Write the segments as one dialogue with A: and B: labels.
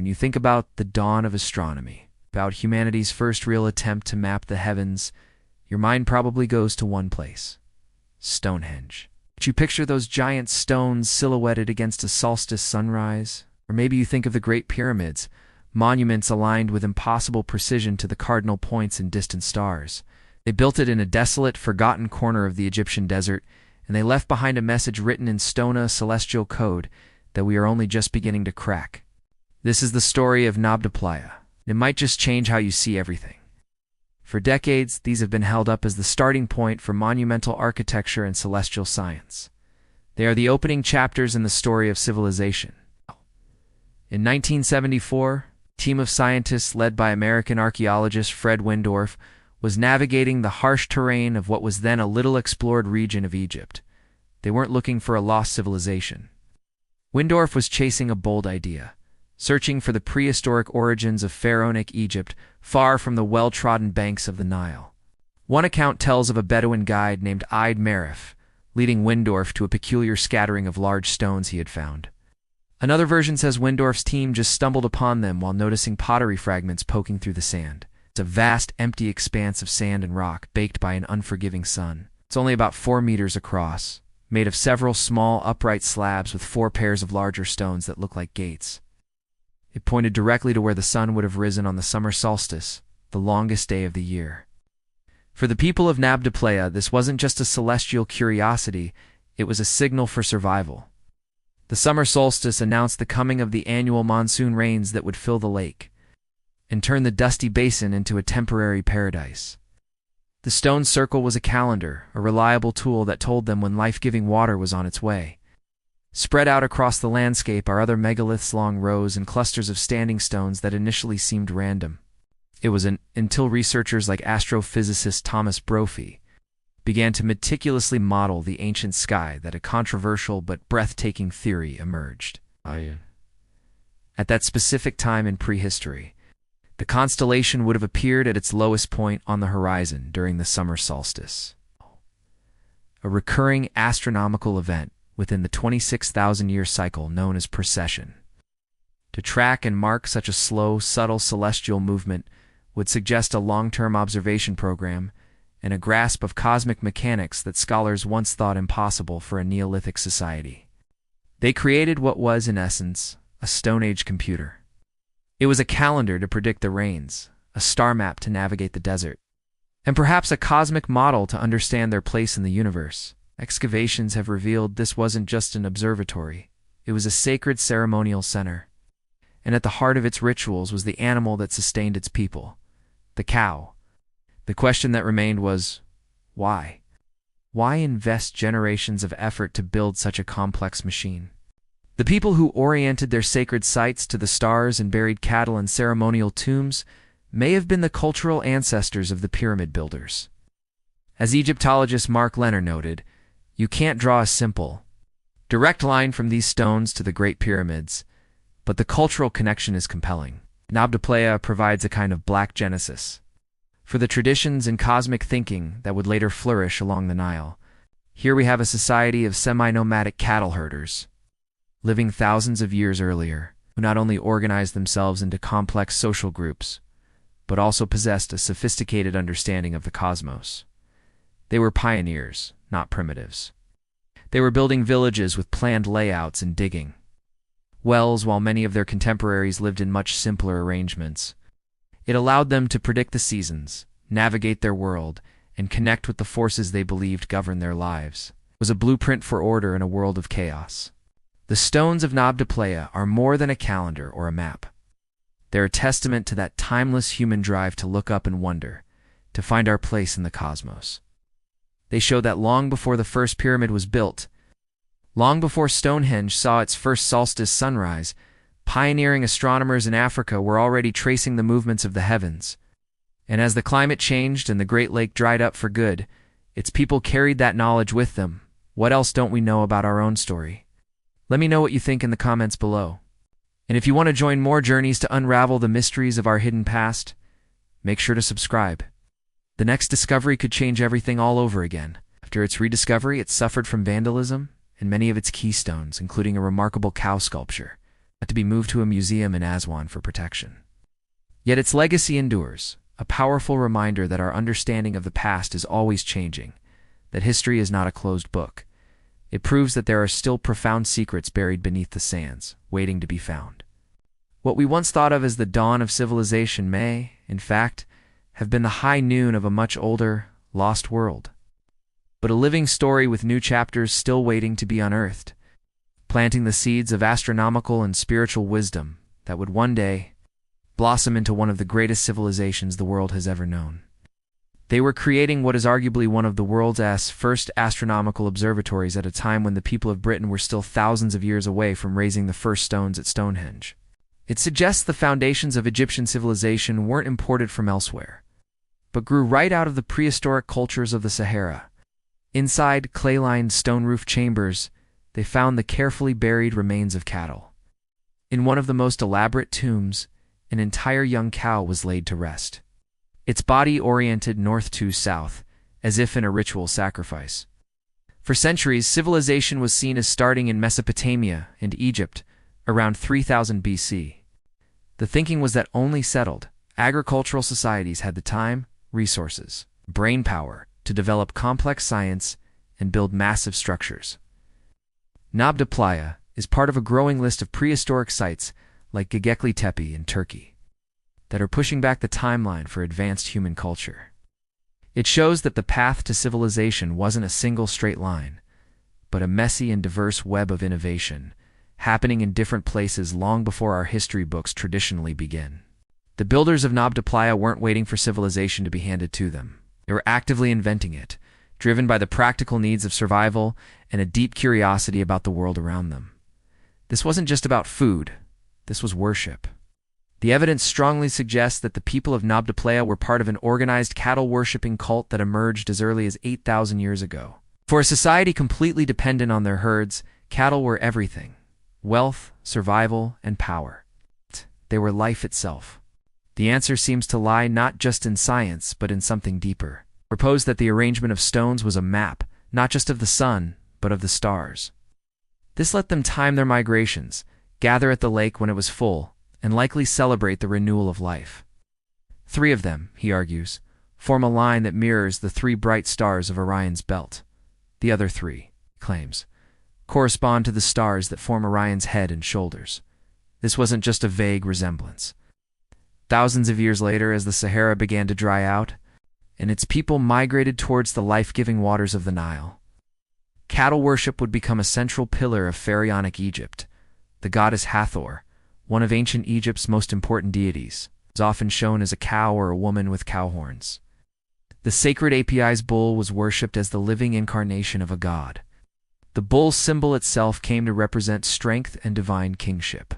A: When you think about the dawn of astronomy, about humanity's first real attempt to map the heavens, your mind probably goes to one place: Stonehenge. But you picture those giant stones silhouetted against a solstice sunrise? Or maybe you think of the Great Pyramids, monuments aligned with impossible precision to the cardinal points in distant stars. They built it in a desolate, forgotten corner of the Egyptian desert, and they left behind a message written in stona celestial code that we are only just beginning to crack. This is the story of Nabta Playa. It might just change how you see everything. For decades, these have been held up as the starting point for monumental architecture and celestial science. They are the opening chapters in the story of civilization. In 1974, a team of scientists led by American archaeologist Fred Windorf was navigating the harsh terrain of what was then a little-explored region of Egypt. They weren't looking for a lost civilization. Windorf was chasing a bold idea, searching for the prehistoric origins of pharaonic Egypt, far from the well-trodden banks of the Nile. One account tells of a Bedouin guide named Eid Marif, leading Windorf to a peculiar scattering of large stones he had found. Another version says Windorf's team just stumbled upon them while noticing pottery fragments poking through the sand. It's a vast, empty expanse of sand and rock, baked by an unforgiving sun. It's only about 4 meters across, made of several small, upright slabs with 4 pairs of larger stones that look like gates. It pointed directly to where the sun would have risen on the summer solstice, the longest day of the year. For the people of Nabta Playa, this wasn't just a celestial curiosity, it was a signal for survival. The summer solstice announced the coming of the annual monsoon rains that would fill the lake and turn the dusty basin into a temporary paradise. The stone circle was a calendar, a reliable tool that told them when life-giving water was on its way. Spread out across the landscape are other megaliths, long rows and clusters of standing stones that initially seemed random. It was until researchers like astrophysicist Thomas Brophy began to meticulously model the ancient sky that a controversial but breathtaking theory emerged. At that specific time in prehistory, the constellation would have appeared at its lowest point on the horizon during the summer solstice. A recurring astronomical event within the 26,000-year cycle known as precession. To track and mark such a slow, subtle celestial movement would suggest a long-term observation program and a grasp of cosmic mechanics that scholars once thought impossible for a Neolithic society. They created what was, in essence, a Stone Age computer. It was a calendar to predict the rains, a star map to navigate the desert, and perhaps a cosmic model to understand their place in the universe. Excavations have revealed this wasn't just an observatory, it was a sacred ceremonial center. And at the heart of its rituals was the animal that sustained its people, the cow. The question that remained was, why? Why invest generations of effort to build such a complex machine? The people who oriented their sacred sites to the stars and buried cattle in ceremonial tombs may have been the cultural ancestors of the pyramid builders. As Egyptologist Mark Lenner noted, you can't draw a simple, direct line from these stones to the Great Pyramids, but the cultural connection is compelling. Nabta Playa provides a kind of black genesis for the traditions and cosmic thinking that would later flourish along the Nile. Here we have a society of semi-nomadic cattle herders, living thousands of years earlier, who not only organized themselves into complex social groups, but also possessed a sophisticated understanding of the cosmos. They were pioneers, not primitives. They were building villages with planned layouts and digging wells while many of their contemporaries lived in much simpler arrangements. It allowed them to predict the seasons, navigate their world, and connect with the forces they believed governed their lives. It was a blueprint for order in a world of chaos. The stones of Nabta Playa are more than a calendar or a map. They're a testament to that timeless human drive to look up and wonder, to find our place in the cosmos. They show that long before the first pyramid was built, long before Stonehenge saw its first solstice sunrise, pioneering astronomers in Africa were already tracing the movements of the heavens. And as the climate changed and the Great Lake dried up for good, its people carried that knowledge with them. What else don't we know about our own story? Let me know what you think in the comments below. And if you want to join more journeys to unravel the mysteries of our hidden past, make sure to subscribe. The next discovery could change everything all over again. After its rediscovery, it suffered from vandalism, and many of its keystones, including a remarkable cow sculpture, to be moved to a museum in Aswan for protection. Yet its legacy endures, a powerful reminder that our understanding of the past is always changing, that history is not a closed book. It proves that there are still profound secrets buried beneath the sands, waiting to be found. What we once thought of as the dawn of civilization may, in fact, have been the high noon of a much older, lost world. But a living story with new chapters still waiting to be unearthed, planting the seeds of astronomical and spiritual wisdom that would one day blossom into one of the greatest civilizations the world has ever known. They were creating what is arguably one of the world's first astronomical observatories at a time when the people of Britain were still thousands of years away from raising the first stones at Stonehenge. It suggests the foundations of Egyptian civilization weren't imported from elsewhere, but grew right out of the prehistoric cultures of the Sahara. Inside clay-lined stone-roof chambers, they found the carefully buried remains of cattle. In one of the most elaborate tombs, an entire young cow was laid to rest, its body oriented north to south, as if in a ritual sacrifice. For centuries, civilization was seen as starting in Mesopotamia and Egypt around 3000 BC. The thinking was that only settled, agricultural societies had the time, resources, brainpower to develop complex science and build massive structures. Nabta Playa is part of a growing list of prehistoric sites like Göbekli Tepe in Turkey that are pushing back the timeline for advanced human culture. It shows that the path to civilization wasn't a single straight line, but a messy and diverse web of innovation, happening in different places long before our history books traditionally begin. The builders of Nabta Playa weren't waiting for civilization to be handed to them. They were actively inventing it, driven by the practical needs of survival and a deep curiosity about the world around them. This wasn't just about food, this was worship. The evidence strongly suggests that the people of Nabta Playa were part of an organized cattle-worshipping cult that emerged as early as 8,000 years ago. For a society completely dependent on their herds, cattle were everything: wealth, survival, and power. They were life itself. The answer seems to lie not just in science, but in something deeper. Proposed that the arrangement of stones was a map, not just of the sun, but of the stars. This let them time their migrations, gather at the lake when it was full, and likely celebrate the renewal of life. 3 of them, he argues, form a line that mirrors the 3 bright stars of Orion's belt. The other 3, he claims, correspond to the stars that form Orion's head and shoulders. This wasn't just a vague resemblance. Thousands of years later, as the Sahara began to dry out, and its people migrated towards the life-giving waters of the Nile, cattle worship would become a central pillar of pharaonic Egypt. The goddess Hathor, one of ancient Egypt's most important deities, is often shown as a cow or a woman with cow horns. The sacred Apis bull was worshipped as the living incarnation of a god. The bull symbol itself came to represent strength and divine kingship.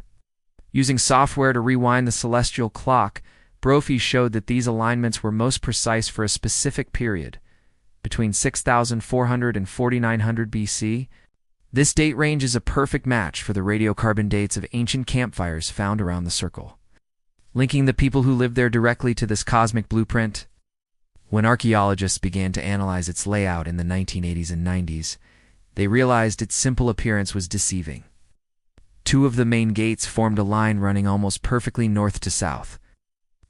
A: Using software to rewind the celestial clock, Brophy showed that these alignments were most precise for a specific period, between 6400 and 4900 BC. This date range is a perfect match for the radiocarbon dates of ancient campfires found around the circle, linking the people who lived there directly to this cosmic blueprint. When archaeologists began to analyze its layout in the 1980s and 90s, they realized its simple appearance was deceiving. 2 of the main gates formed a line running almost perfectly north to south,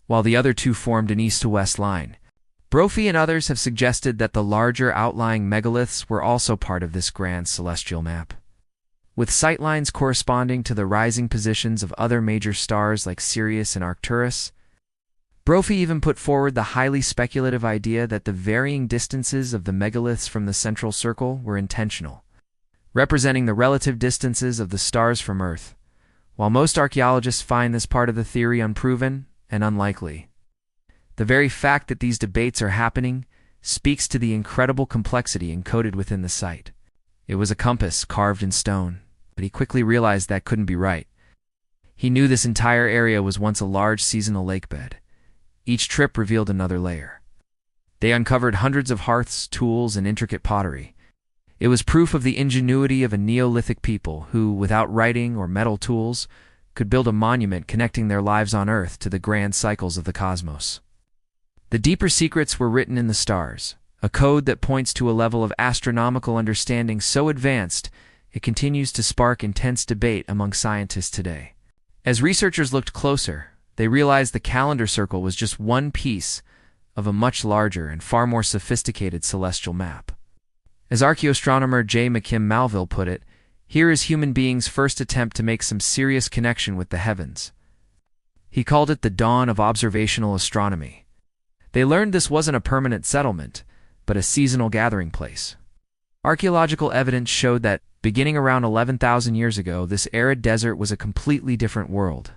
A: while the other 2 formed an east to west line. Brophy and others have suggested that the larger outlying megaliths were also part of this grand celestial map, with sightlines corresponding to the rising positions of other major stars like Sirius and Arcturus. Brophy even put forward the highly speculative idea that the varying distances of the megaliths from the central circle were intentional, representing the relative distances of the stars from Earth. While most archaeologists find this part of the theory unproven and unlikely, the very fact that these debates are happening speaks to the incredible complexity encoded within the site. It was a compass carved in stone, but he quickly realized that couldn't be right. He knew this entire area was once a large seasonal lakebed. Each trip revealed another layer. They uncovered hundreds of hearths, tools, and intricate pottery. It was proof of the ingenuity of a Neolithic people who, without writing or metal tools, could build a monument connecting their lives on Earth to the grand cycles of the cosmos. The deeper secrets were written in the stars, a code that points to a level of astronomical understanding so advanced it continues to spark intense debate among scientists today. As researchers looked closer, they realized the calendar circle was just one piece of a much larger and far more sophisticated celestial map. As archaeoastronomer J. McKim Malville put it, here is human beings' first attempt to make some serious connection with the heavens. He called it the dawn of observational astronomy. They learned this wasn't a permanent settlement, but a seasonal gathering place. Archaeological evidence showed that, beginning around 11,000 years ago, this arid desert was a completely different world.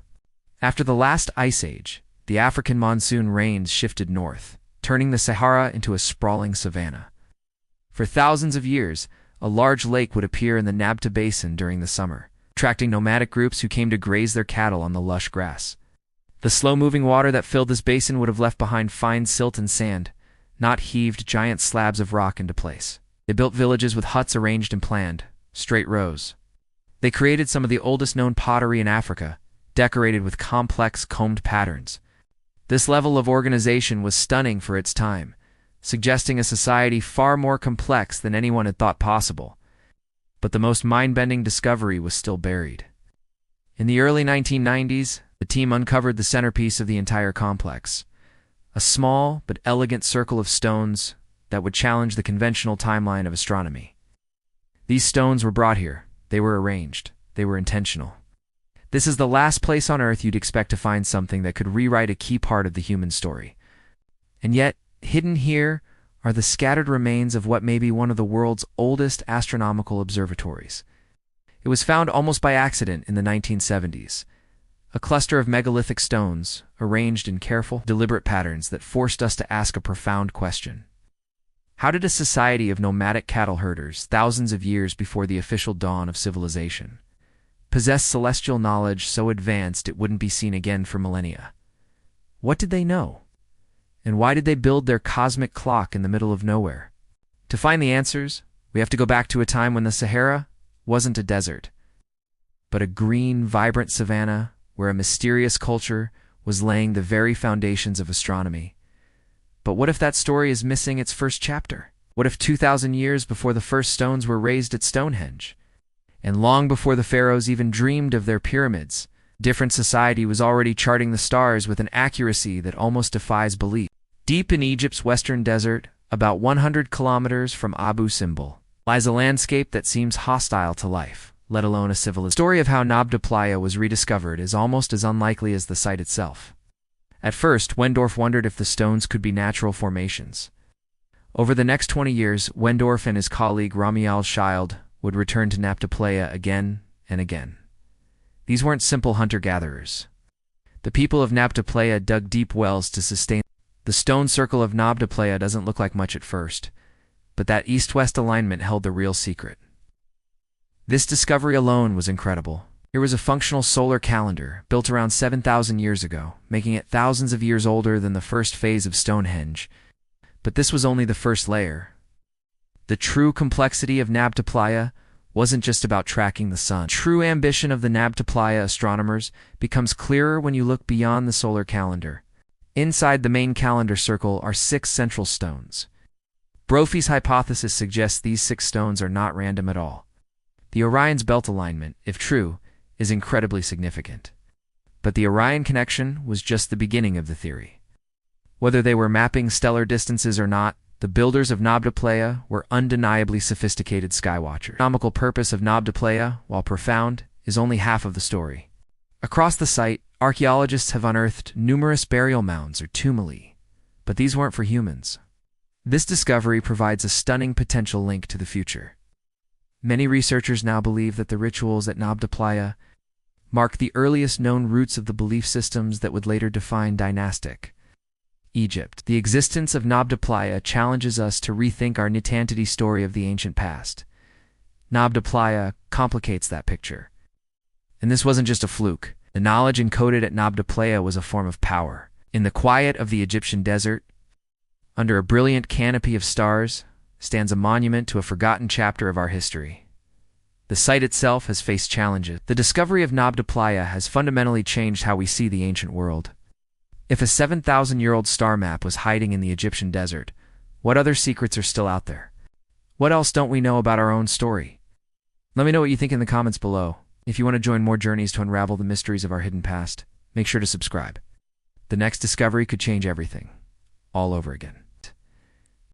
A: After the last ice age, the African monsoon rains shifted north, turning the Sahara into a sprawling savanna. For thousands of years, a large lake would appear in the Nabta Basin during the summer, attracting nomadic groups who came to graze their cattle on the lush grass. The slow-moving water that filled this basin would have left behind fine silt and sand, not heaved giant slabs of rock into place. They built villages with huts arranged in planned, straight rows. They created some of the oldest known pottery in Africa, decorated with complex combed patterns. This level of organization was stunning for its time, suggesting a society far more complex than anyone had thought possible. But the most mind-bending discovery was still buried. In the early 1990s, the team uncovered the centerpiece of the entire complex, a small but elegant circle of stones that would challenge the conventional timeline of astronomy. These stones were brought here, they were arranged, they were intentional. This is the last place on Earth you'd expect to find something that could rewrite a key part of the human story. And yet, hidden here are the scattered remains of what may be one of the world's oldest astronomical observatories. It was found almost by accident in the 1970s. A cluster of megalithic stones, arranged in careful, deliberate patterns that forced us to ask a profound question. How did a society of nomadic cattle herders, thousands of years before the official dawn of civilization, possess celestial knowledge so advanced it wouldn't be seen again for millennia? What did they know? And why did they build their cosmic clock in the middle of nowhere? To find the answers, we have to go back to a time when the Sahara wasn't a desert, but a green, vibrant savanna where a mysterious culture was laying the very foundations of astronomy. But what if that story is missing its first chapter? What if 2,000 years before the first stones were raised at Stonehenge, and long before the pharaohs even dreamed of their pyramids, a different society was already charting the stars with an accuracy that almost defies belief? Deep in Egypt's western desert, about 100 kilometers from Abu Simbel, lies a landscape that seems hostile to life, let alone a civilization. The story of how Nabta Playa was rediscovered is almost as unlikely as the site itself. At first, Wendorf wondered if the stones could be natural formations. Over the next 20 years, Wendorf and his colleague Ramial Schild would return to Nabta Playa again and again. These weren't simple hunter-gatherers. The people of Nabta Playa dug deep wells to sustain. The stone circle of Nabta Playa doesn't look like much at first, but that east-west alignment held the real secret. This discovery alone was incredible. Here was a functional solar calendar, built around 7,000 years ago, making it thousands of years older than the first phase of Stonehenge. But this was only the first layer. The true complexity of Nabta Playa wasn't just about tracking the sun. The true ambition of the Nabta Playa astronomers becomes clearer when you look beyond the solar calendar. Inside the main calendar circle are 6 central stones. Brophy's hypothesis suggests these 6 stones are not random at all. The Orion's belt alignment, if true, is incredibly significant. But the Orion connection was just the beginning of the theory. Whether they were mapping stellar distances or not, the builders of Nabta Playa were undeniably sophisticated skywatchers. The astronomical purpose of Nabta Playa, while profound, is only half of the story. Across the site, archaeologists have unearthed numerous burial mounds or tumuli, but these weren't for humans. This discovery provides a stunning potential link to the future. Many researchers now believe that the rituals at Nabta Playa mark the earliest known roots of the belief systems that would later define dynastic Egypt. The existence of Nabta Playa challenges us to rethink our Nitantity story of the ancient past. Nabta Playa complicates that picture. And this wasn't just a fluke. The knowledge encoded at Nabta Playa was a form of power. In the quiet of the Egyptian desert, under a brilliant canopy of stars, stands a monument to a forgotten chapter of our history. The site itself has faced challenges. The discovery of Nabta Playa has fundamentally changed how we see the ancient world. If a 7,000-year-old star map was hiding in the Egyptian desert, what other secrets are still out there? What else don't we know about our own story? Let me know what you think in the comments below. If you want to join more journeys to unravel the mysteries of our hidden past, make sure to subscribe. The next discovery could change everything, all over again.